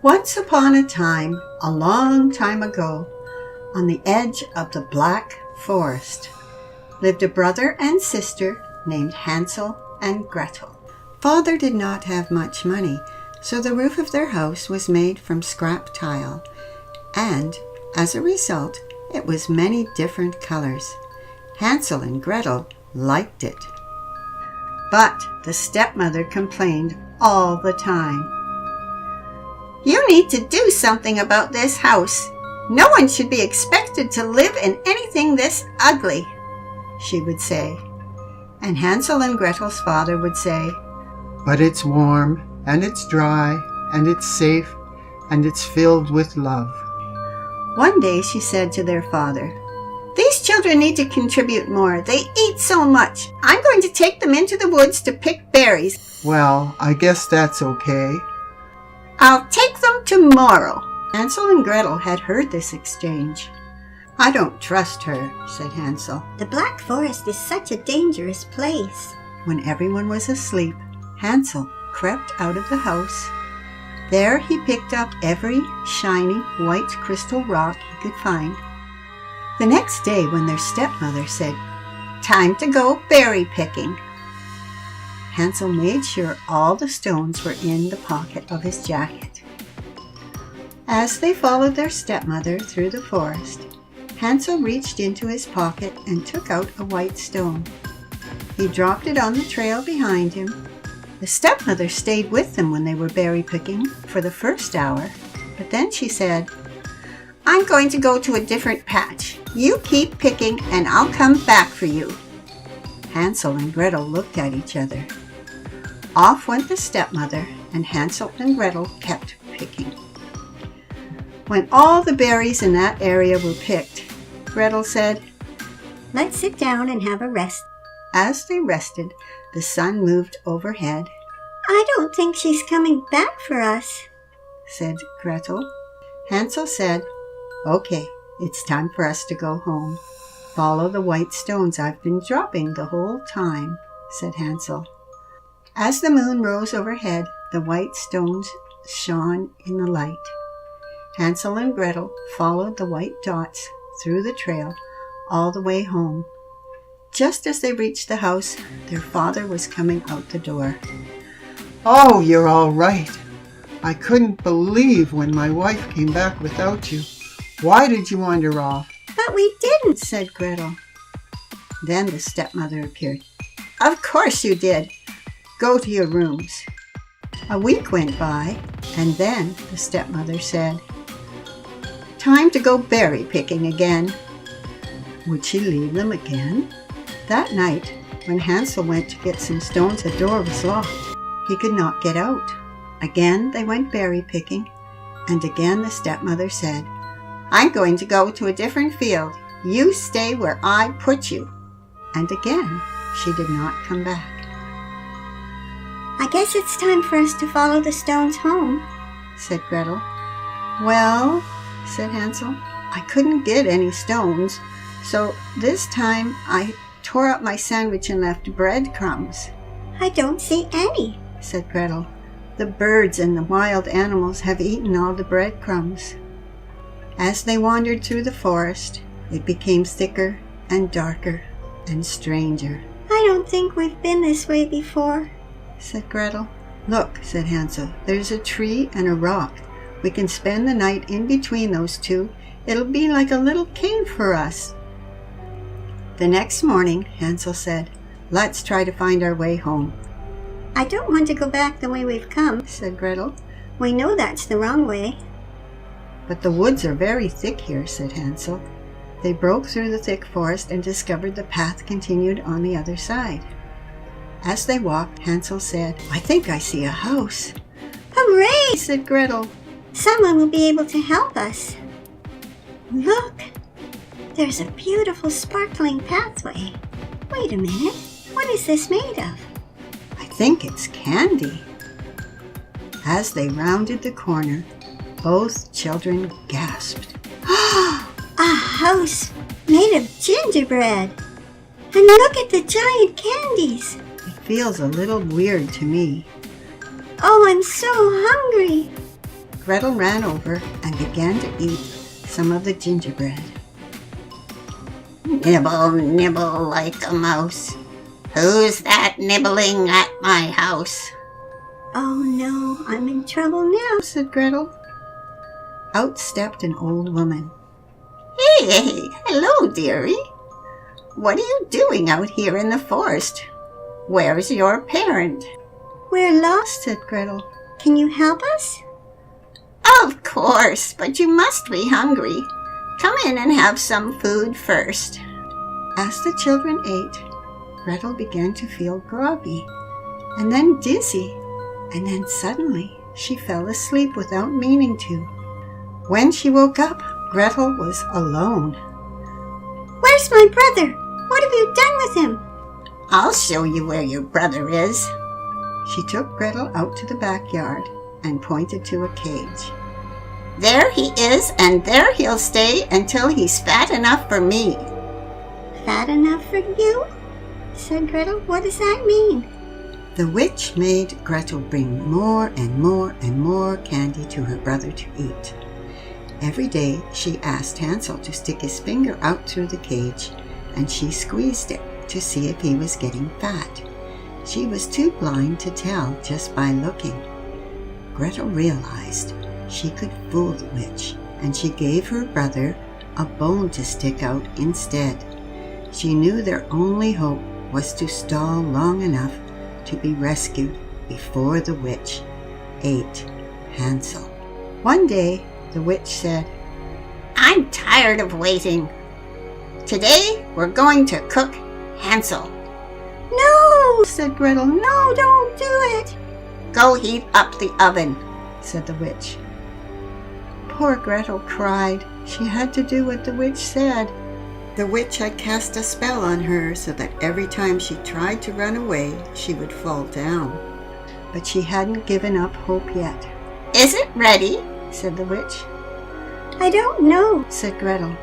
Once upon a time, a long time ago, on the edge of the Black Forest, lived a brother and sister named Hansel and Gretel. Father did not have much money, so the roof of their house was made from scrap tile, and, as a result, it was many different colors. Hansel and Gretel liked it. But the stepmother complained all the time. "You need to do something about this house. No one should be expected to live in anything this ugly," she would say. And Hansel and Gretel's father would say, "But it's warm, and it's dry, and it's safe, and it's filled with love." One day she said to their father, "These children need to contribute more. They eat so much. I'm going to take them into the woods to pick berries." "Well, I guess that's okay." "I'll take them tomorrow." Hansel and Gretel had heard this exchange. "I don't trust her," said Hansel. "The Black Forest is such a dangerous place." When everyone was asleep, Hansel crept out of the house. There he picked up every shiny white crystal rock he could find. The next day, when their stepmother said, "Time to go berry picking," Hansel made sure all the stones were in the pocket of his jacket. As they followed their stepmother through the forest, Hansel reached into his pocket and took out a white stone. He dropped it on the trail behind him. The stepmother stayed with them when they were berry picking for the first hour, but then she said, "I'm going to go to a different patch. You keep picking and I'll come back for you." Hansel and Gretel looked at each other. Off went the stepmother, and Hansel and Gretel kept picking. When all the berries in that area were picked, Gretel said, "Let's sit down and have a rest." As they rested, the sun moved overhead. "I don't think she's coming back for us," said Gretel. Hansel said, "Okay, it's time for us to go home. Follow the white stones I've been dropping the whole time," said Hansel. As the moon rose overhead, the white stones shone in the light. Hansel and Gretel followed the white dots through the trail all the way home. Just as they reached the house, their father was coming out the door. "Oh, you're all right. I couldn't believe when my wife came back without you. Why did you wander off?" "But we didn't," said Gretel. Then the stepmother appeared. "Of course you did. Go to your rooms." A week went by, and then the stepmother said, "Time to go berry picking again." Would she leave them again? That night, when Hansel went to get some stones, the door was locked. He could not get out. Again they went berry picking, and again the stepmother said, "I'm going to go to a different field. You stay where I put you." And again she did not come back. "I guess it's time for us to follow the stones home," said Gretel. "Well," said Hansel, "I couldn't get any stones, so this time I tore up my sandwich and left breadcrumbs." "I don't see any," said Gretel. "The birds and the wild animals have eaten all the breadcrumbs." As they wandered through the forest, it became thicker and darker and stranger. "I don't think we've been this way before," said Gretel. "Look," said Hansel, "there's a tree and a rock. We can spend the night in between those two. It'll be like a little cave for us." The next morning, Hansel said, "Let's try to find our way home." "I don't want to go back the way we've come," said Gretel. "We know that's the wrong way." "But the woods are very thick here," said Hansel. They broke through the thick forest and discovered the path continued on the other side. As they walked, Hansel said, "I think I see a house." "Hooray!" said Gretel. "Someone will be able to help us." "Look! There's a beautiful sparkling pathway. Wait a minute. What is this made of?" "I think it's candy." As they rounded the corner, both children gasped. "A house made of gingerbread! And look at the giant candies!" "It feels a little weird to me." "Oh, I'm so hungry." Gretel ran over and began to eat some of the gingerbread. Nibble, nibble like a mouse. Who's that nibbling at my house? Oh no, I'm in trouble now, said Gretel. Out stepped an old woman. Hey, hello, dearie. What are you doing out here in the forest? Where's your parent? We're lost, said Gretel. Can you help us? Of course, but you must be hungry. Come in and have some food first. As the children ate, Gretel began to feel groggy, and then dizzy, and then suddenly she fell asleep without meaning to. When she woke up, Gretel was alone. Where's my brother? What have you done with him? I'll show you where your brother is. She took Gretel out to the backyard and pointed to a cage. There he is, and there he'll stay until he's fat enough for me. Fat enough for you? Said Gretel. What does that mean? The witch made Gretel bring more and more and more candy to her brother to eat. Every day she asked Hansel to stick his finger out through the cage, and she squeezed it to see if he was getting fat. She was too blind to tell just by looking. Gretel realized she could fool the witch, and she gave her brother a bone to stick out instead. She knew their only hope was to stall long enough to be rescued before the witch ate Hansel. One day, the witch said, I'm tired of waiting. Today we're going to cook Hansel. No, said Gretel. No, don't do it. Go heat up the oven, said the witch. Poor Gretel cried. She had to do what the witch said. The witch had cast a spell on her so that every time she tried to run away, she would fall down. But she hadn't given up hope yet. Is it ready? said the witch. I don't know, said Gretel.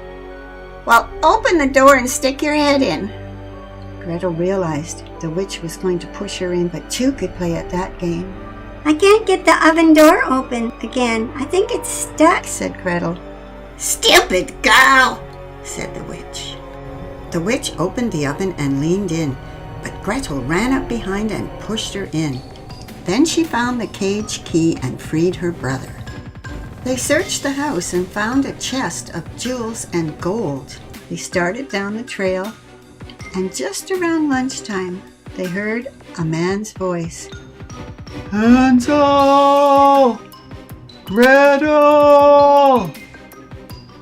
Well, open the door and stick your head in. Gretel realized the witch was going to push her in, but two could play at that game. I can't get the oven door open again. I think it's stuck, said Gretel. Stupid girl, said the witch. The witch opened the oven and leaned in, but Gretel ran up behind and pushed her in. Then she found the cage key and freed her brother. They searched the house and found a chest of jewels and gold. They started down the trail, and just around lunchtime, they heard a man's voice. Hansel! Gretel!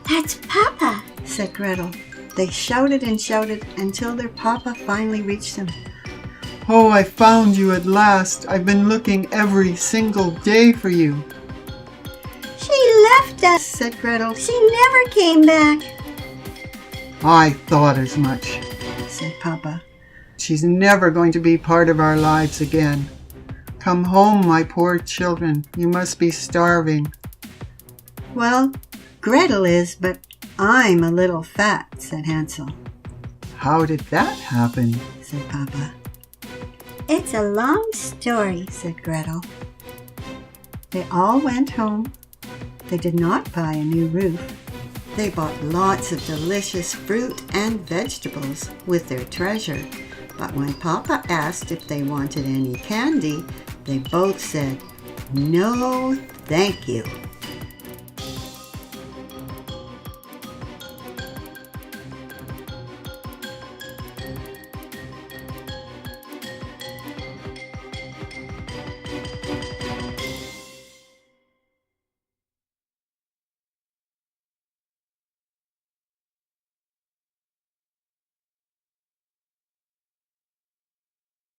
That's Papa, said Gretel. They shouted and shouted until their papa finally reached them. Oh, I found you at last. I've been looking every single day for you. She left us, said Gretel. She never came back. I thought as much, said Papa. She's never going to be part of our lives again. Come home, my poor children. You must be starving. Well, Gretel is, but I'm a little fat, said Hansel. How did that happen? said Papa. It's a long story, said Gretel. They all went home. They did not buy a new roof. They bought lots of delicious fruit and vegetables with their treasure. But when Papa asked if they wanted any candy, they both said, "No, thank you."